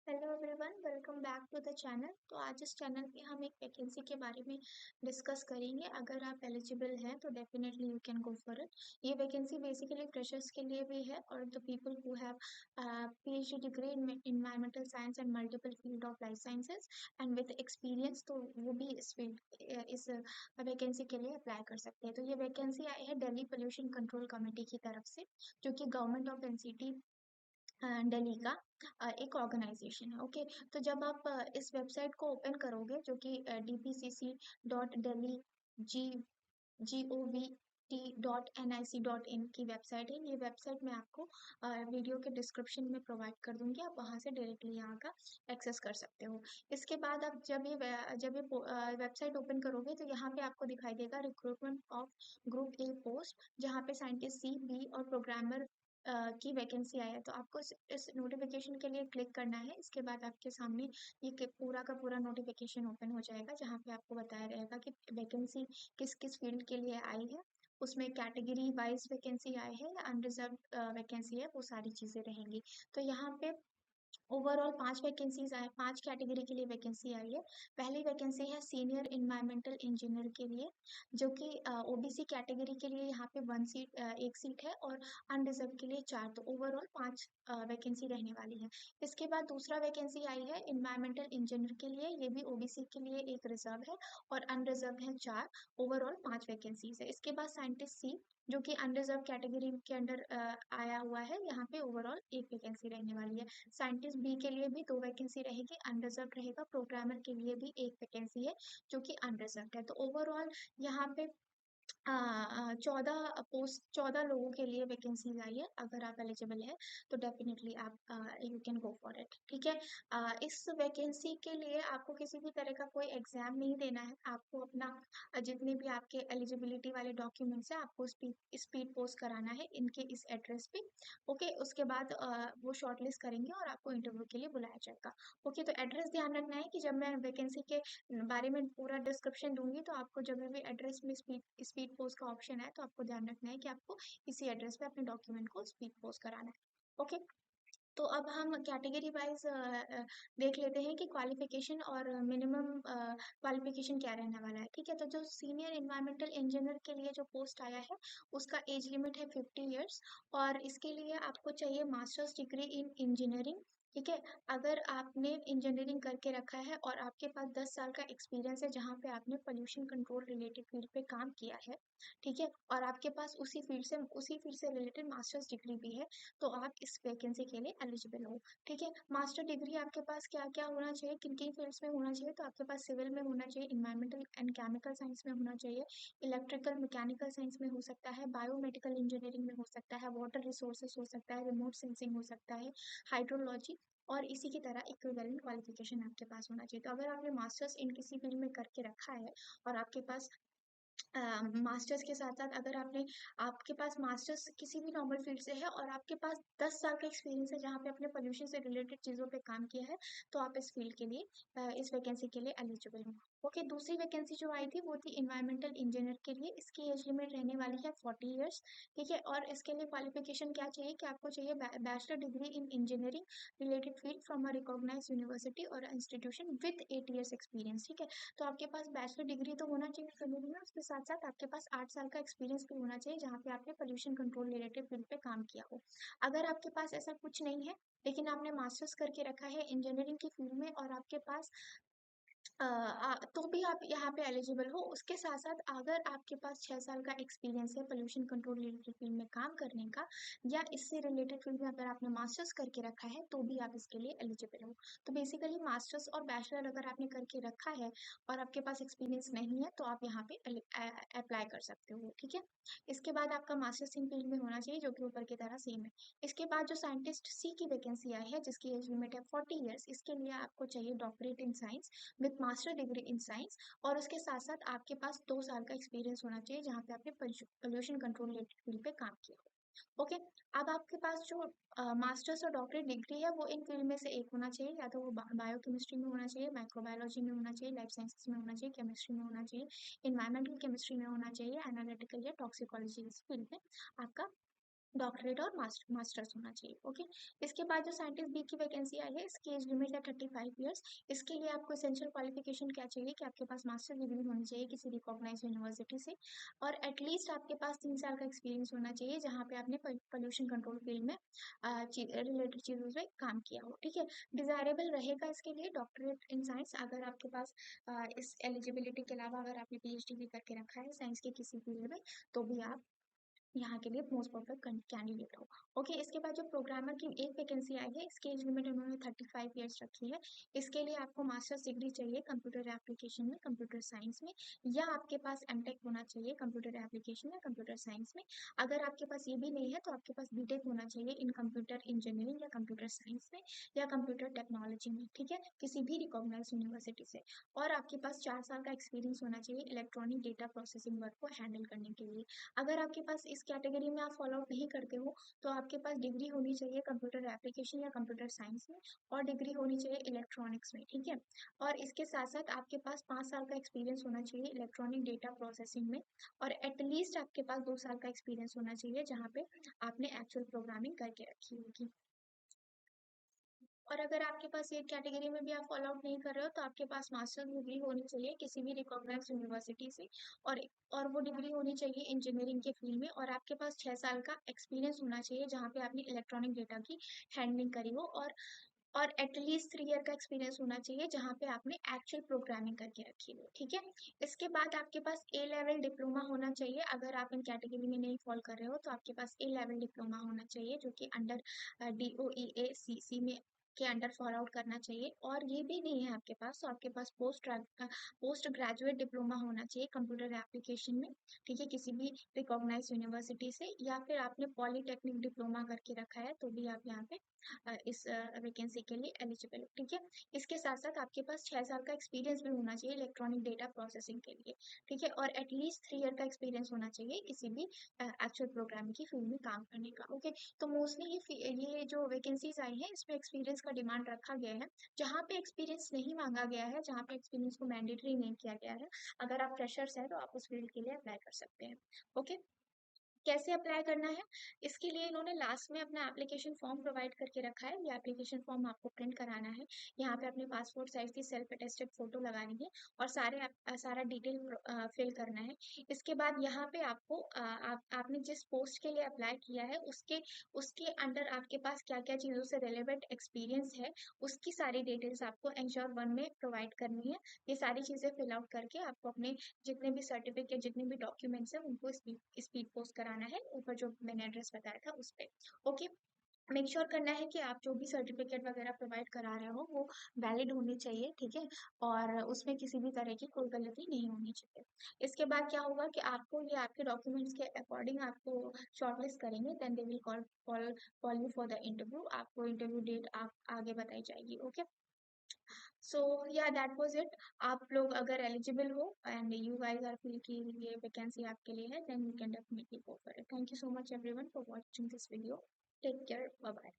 Hello everyone, welcome back to the channel. तो आज इस चैनल पे हम एक वैकेंसी के बारे में डिस्कस करेंगे। अगर आप एलिजिबल हैं तो definitely you can go for it. ये वैकेंसी बेसिकली फ्रेशर्स के लिए भी है और the people who have PhD degree in environmental science and multiple field of life sciences and with experience, तो वो भी इस वैकेंसी के लिए अप्लाई कर सकते हैं। तो ये वैकेंसी आई है दिल्ली पोल्यूशन कंट्रोल कमेटी की तरफ से, जो कि गवर्नमेंट ऑफ एनसीटी दिल्ली का एक ऑर्गेनाइजेशन है। ओके, तो जब आप इस वेबसाइट को ओपन करोगे, जो कि dpcc.delhi जी GOVT.nic.in की वेबसाइट है। ये वेबसाइट मैं आपको वीडियो के डिस्क्रिप्शन में प्रोवाइड कर दूंगी, आप वहां से डायरेक्टली यहाँ का एक्सेस कर सकते हो। इसके बाद आप जब ये वेबसाइट ओपन करोगे तो यहाँ पे आपको दिखाई देगा recruitment of group A post, जहाँ पे साइंटिस्ट सी, बी और प्रोग्रामर की वैकेंसी आई है। तो आपको इस नोटिफिकेशन के लिए क्लिक करना है। इसके बाद आपके सामने पूरा का पूरा नोटिफिकेशन ओपन हो जाएगा, जहाँ पे आपको बताया रहेगा कि वैकेंसी किस किस फील्ड के लिए आई है, उसमें कैटेगरी वाइज वैकेंसी आई है या अनरिजर्व वैकेंसी है, वो सारी चीजें रहेंगी। तो यहाँ पे ओवरऑल 5 वैकेंसीज आए, 5 कैटेगरी के लिए वैकेंसी आई है। पहली वैकेंसी है सीनियर इन्वायरमेंटल इंजीनियर के लिए, जो कि ओबीसी कैटेगरी के लिए यहाँ पे एक सीट है और अनरिजर्व के लिए 4, तो ओवरऑल 5 वैकेंसी रहने वाली है। इसके बाद दूसरा वैकेंसी आई है इन्वायरमेंटल इंजीनियर के लिए, ये भी ओबीसी के लिए एक रिजर्व है और अनरिजर्व है 4, ओवरऑल 5 वैकेंसीज है। इसके बाद साइंटिस्ट सी, जो कि अनरिजर्व कैटेगरी के अंडर आया हुआ है, यहाँ पे ओवरऑल एक वैकेंसी रहने वाली है। साइंटिस्ट बी के लिए भी 2 वैकेंसी रहेगी, अनरिजर्व रहेगा। प्रोग्रामर के लिए भी एक वैकेंसी है, जो कि अनरिजर्व है। तो ओवरऑल यहाँ पे 14 लोगों के लिए वैकेंसीज आई है। अगर आप एलिजिबल है तो डेफिनेटली आप you can go for it. ठीक है। इस वैकेंसी के लिए आपको किसी भी तरह का कोई एग्जाम नहीं देना है। आपको अपना जितने भी आपके एलिजिबिलिटी वाले डॉक्यूमेंट्स है, आपको स्पीड पोस्ट कराना है इनके इस एड्रेस पे। ओके, उसके बाद वो शॉर्टलिस्ट करेंगे और आपको इंटरव्यू के लिए बुलाया जाएगा। ओके, तो एड्रेस ध्यान रखना है कि जब मैं वैकेंसी के बारे में पूरा डिस्क्रिप्शन दूंगी, तो आपको जब भी एड्रेस में स्पीड स्पीड पोस्ट का ऑप्शन है, तो आपको ध्यान रखना है कि आपको इसी एड्रेस पे अपने डॉक्यूमेंट को स्पीड पोस्ट कराना है। ओके, तो अब हम कैटेगरी वाइज देख लेते हैं कि क्वालिफिकेशन और मिनिमम क्वालिफिकेशन क्या रहने वाला है। ठीक है, तो जो सीनियर इन्वायरमेंटल इंजीनियर के लिए जो पोस्ट आया है, उसका एज लिमिट है 50 ईयर्स और इसके लिए आपको चाहिए मास्टर्स डिग्री इन इंजीनियरिंग। ठीक है, अगर आपने इंजीनियरिंग करके रखा है और आपके पास 10 साल का एक्सपीरियंस है जहाँ पे आपने पोल्यूशन कंट्रोल रिलेटेड फील्ड पे काम किया है, ठीक है, और आपके पास उसी फील्ड से रिलेटेड मास्टर्स डिग्री भी है, तो आप इस वैकेंसी के लिए एलिजिबल हो। ठीक है, मास्टर डिग्री आपके पास क्या क्या होना चाहिए, किन किन फील्ड्स में होना चाहिए, तो आपके पास सिविल में होना चाहिए, इन्वायरमेंटल एंड केमिकल साइंस में होना चाहिए, इलेक्ट्रिकल मैकेनिकल साइंस में हो सकता है, बायोमेडिकल इंजीनियरिंग में हो सकता है, वाटर रिसोर्सेज हो सकता है, रिमोट सेंसिंग हो सकता है, हाइड्रोलॉजी, और इसी की तरह इक्विवेलेंट क्वालिफिकेशन आपके पास होना चाहिए। तो अगर आपने मास्टर्स इन किसी फील्ड में करके रखा है और आपके पास मास्टर्स के साथ साथ अगर आपके पास मास्टर्स किसी भी नॉर्मल फील्ड से है और आपके पास 10 साल का एक्सपीरियंस है जहाँ पे आपने पोल्यूशन से रिलेटेड चीज़ों पे काम किया है, तो आप इस फील्ड के लिए इस वैकेंसी के लिए एलिजिबल हो। ओके, दूसरी वैकेंसी जो आई थी वो थी इन्वायरमेंटल इंजीनियर के लिए। इसकी एज लिमिट रहने वाली है 40 ईयर्स। ठीक है, और इसके लिए क्वालिफिकेशन क्या चाहिए कि आपको चाहिए bachelor degree in engineering related field from a recognise university और इंस्टीट्यूशन विद 8 ईयर्स एक्सपीरियंस। ठीक है, तो आपके पास बैचलर डिग्री तो होना चाहिए जरूरी में, उसके साथ साथ आपके पास 8 साल का एक्सपीरियंस भी होना चाहिए जहाँ पे आपने पोल्यूशन कंट्रोल रिलेटेड फील्ड पे काम किया हो। अगर आपके पास ऐसा कुछ नहीं है, लेकिन आपने मास्टर्स करके रखा है इंजीनियरिंग की फील्ड में और आपके पास तो भी आप यहाँ पे एलिजिबल हो। उसके साथ साथ अगर आपके पास 6 साल का एक्सपीरियंस है पोल्यूशन कंट्रोल रिलेटेड फील्ड में काम करने का, या इससे रिलेटेड फील्ड में अगर आपने मास्टर्स करके रखा है, तो भी आप इसके लिए एलिजिबल हो। तो बेसिकली मास्टर्स और बैचलर अगर आपने करके रखा है और आपके पास एक्सपीरियंस नहीं है, तो आप यहाँ पे अप्लाई कर सकते हो। ठीक है, इसके बाद आपका मास्टर्स इन फील्ड में होना चाहिए, जो कि ऊपर की तरह सेम है। इसके बाद जो साइंटिस्ट सी की वैकेंसी आई है, जिसकी एज लिमिट है 40 ईयर्स, इसके लिए आपको चाहिए doctorate in science with master degree in science, और उसके साथ साथ आपके पास 2 साल का एक्सपीरियंस होना चाहिए जहाँ पे आपने पोल्यूशन कंट्रोल रिलेटेड फील्ड पे काम किया हो। ओके, अब आपके पास जो मास्टर्स और डॉक्टरेट डिग्री है, वो इन फील्ड में से एक होना चाहिए, या तो वो बायो केमिस्ट्री में होना चाहिए, माइक्रोबायोलॉजी में होना चाहिए, लाइफ साइंसेस में होना चाहिए, केमिस्ट्री में होना चाहिए, इन्वायरमेंटल केमिस्ट्री में होना चाहिए, एनालिटिकल या टॉक्सिकोलॉजी इस फील्ड में आपका डॉक्टरेट और मास्टर्स होना चाहिए। ओके, इसके बाद जो साइंटिस्ट बी की वैकेंसी आई है, इसकी एज लिमिट है 35 ईयर्स। इसके लिए आपको एसेंशियल क्वालिफिकेशन क्या चाहिए कि आपके पास मास्टर डिग्री होनी चाहिए किसी रिकॉग्नाइज यूनिवर्सिटी से, और एटलीस्ट आपके पास 3 साल का एक्सपीरियंस होना चाहिए जहाँ पे आपने पोल्यूशन कंट्रोल फील्ड में रिलेटेड चीज़ों से काम किया हो। ठीक है, डिजायरेबल रहेगा इसके लिए डॉक्टरेट इन साइंस। अगर आपके पास इस एलिजिबिलिटी के अलावा अगर आपने पीएचडी भी करके रखा है साइंस के किसी फील्ड में, तो भी आप यहाँ के लिए मोस्ट परफेक्ट कैंडिडेट हो। ओके, इसके बाद जो प्रोग्रामर की एक वैकेंसी आई है, इसकी एज लिमिट उन्होंने 35 ईयर्स रखी है। इसके लिए आपको मास्टर्स डिग्री चाहिए कंप्यूटर एप्लीकेशन में, कंप्यूटर साइंस में, या आपके पास एमटेक होना चाहिए कंप्यूटर एप्लीकेशन या कंप्यूटर साइंस में। अगर आपके पास ये भी नहीं है तो आपके पास बीटेक होना चाहिए इन कंप्यूटर इंजीनियरिंग या कंप्यूटर साइंस में या कंप्यूटर टेक्नोलॉजी में। ठीक है, किसी भी रिकॉग्नाइज यूनिवर्सिटी से। और आपके पास 4 साल का एक्सपीरियंस होना चाहिए इलेक्ट्रॉनिक डेटा प्रोसेसिंग वर्क को हैंडल करने के लिए। अगर आपके पास इस कैटेगरी में आप फॉलो आउट नहीं करते हो, तो आपके पास डिग्री होनी चाहिए कंप्यूटर एप्लीकेशन या कंप्यूटर साइंस में, और डिग्री होनी चाहिए इलेक्ट्रॉनिक्स में। ठीक है, और इसके साथ साथ आपके पास 5 साल का एक्सपीरियंस होना चाहिए इलेक्ट्रॉनिक डेटा प्रोसेसिंग में, और एटलीस्ट आपके पास 2 साल का एक्सपीरियंस होना चाहिए जहाँ पे आपने एक्चुअल प्रोग्रामिंग करके रखी होगी। और अगर आपके पास ये कैटेगरी में भी आप फॉलो आउट नहीं कर रहे हो, तो आपके पास मास्टर डिग्री होनी चाहिए किसी भी रिकॉग्नाइज्ड यूनिवर्सिटी से, और और वो डिग्री होनी चाहिए इंजीनियरिंग के फील्ड में, और आपके पास 6 साल का एक्सपीरियंस होना चाहिए जहाँ पे आपने इलेक्ट्रॉनिक डेटा की हैंडलिंग करी हो, और एटलीस्ट 3 ईयर का एक्सपीरियंस होना चाहिए जहाँ पे आपने एक्चुअल प्रोग्रामिंग करके रखी हो। ठीक है, इसके बाद आपके पास ए लेवल डिप्लोमा होना चाहिए। अगर आप इन कैटेगरी में नहीं फॉल कर रहे हो, तो आपके पास ए लेवल डिप्लोमा होना चाहिए जो कि अंडर DOEACC में के अंडर फॉलो आउट करना चाहिए। और ये भी नहीं है आपके पास, तो आपके पास पोस्ट ग्रेजुएट डिप्लोमा होना चाहिए कंप्यूटर एप्लीकेशन में। ठीक है, किसी भी रिकॉग्नाइज यूनिवर्सिटी से, या फिर आपने पॉलीटेक्निक डिप्लोमा करके रखा है तो भी आप यहाँ पे इस वैकेंसी के लिए एलिजिबल है। ठीक है, इसके साथ साथ आपके पास 6 साल का एक्सपीरियंस भी होना चाहिए इलेक्ट्रॉनिक डेटा प्रोसेसिंग के लिए। ठीक है, और एटलीस्ट 3 ईयर का एक्सपीरियंस होना चाहिए किसी भी एक्चुअल प्रोग्रामिंग की फील्ड में काम करने का। ओके, तो मोस्टली ये जो वैकेंसीज आई है इसमें एक्सपीरियंस का डिमांड रखा गया है। जहाँ पे एक्सपीरियंस नहीं मांगा गया है, जहाँ पे एक्सपीरियंस को मैंडेटरी नहीं किया गया है, अगर आप फ्रेशर्स हैं तो आप उस फील्ड के लिए अप्लाई कर सकते हैं। ओके, कैसे अप्लाई करना है, इसके लिए इन्होंने लास्ट में अपना एप्लीकेशन फॉर्म प्रोवाइड करके रखा है। ये एप्लीकेशन फॉर्म आपको प्रिंट कराना है, यहाँ पे अपने पासपोर्ट साइज की सेल्फ अटेस्टेड फोटो लगानी है, और सारा डिटेल फिल करना है। इसके बाद यहाँ पे आपको आपने जिस पोस्ट के लिए अप्लाई किया है उसके उसके अंडर आपके पास क्या क्या चीज़ों से रिलेवेंट एक्सपीरियंस है, उसकी सारी डिटेल्स आपको एंश्योर वन में प्रोवाइड करनी है। ये सारी चीज़ें फिल आउट करके आपको अपने जितने भी सर्टिफिकेट, जितने भी डॉक्यूमेंट्स हैं उनको स्पीड पोस्ट कराना है, ऊपर जो मैंने एड्रेस बताया था उस पे। ओके, मेक श्योर करना है कि आप जो भी सर्टिफिकेट वगैरह प्रोवाइड करा रहे हो वो वैलिड होनी चाहिए। ठीक है, और उसमें किसी भी तरह की कोई गलती नहीं होनी चाहिए। इसके बाद क्या होगा कि आपको ये आपके डॉक्यूमेंट्स के अकॉर्डिंग आपको शॉर्टलिस्ट करेंगे, then they will call call you for the interview. आपको इंटरव्यू डेट आप आगे बताई जाएगी। ओके, सो या दैट वाज इट। आप लोग अगर एलिजिबल हो and you guys are feel कि ये वैकेंसी आपके लिए है, then you can definitely go for it. Thank you so much everyone for watching this video. Take care, bye bye.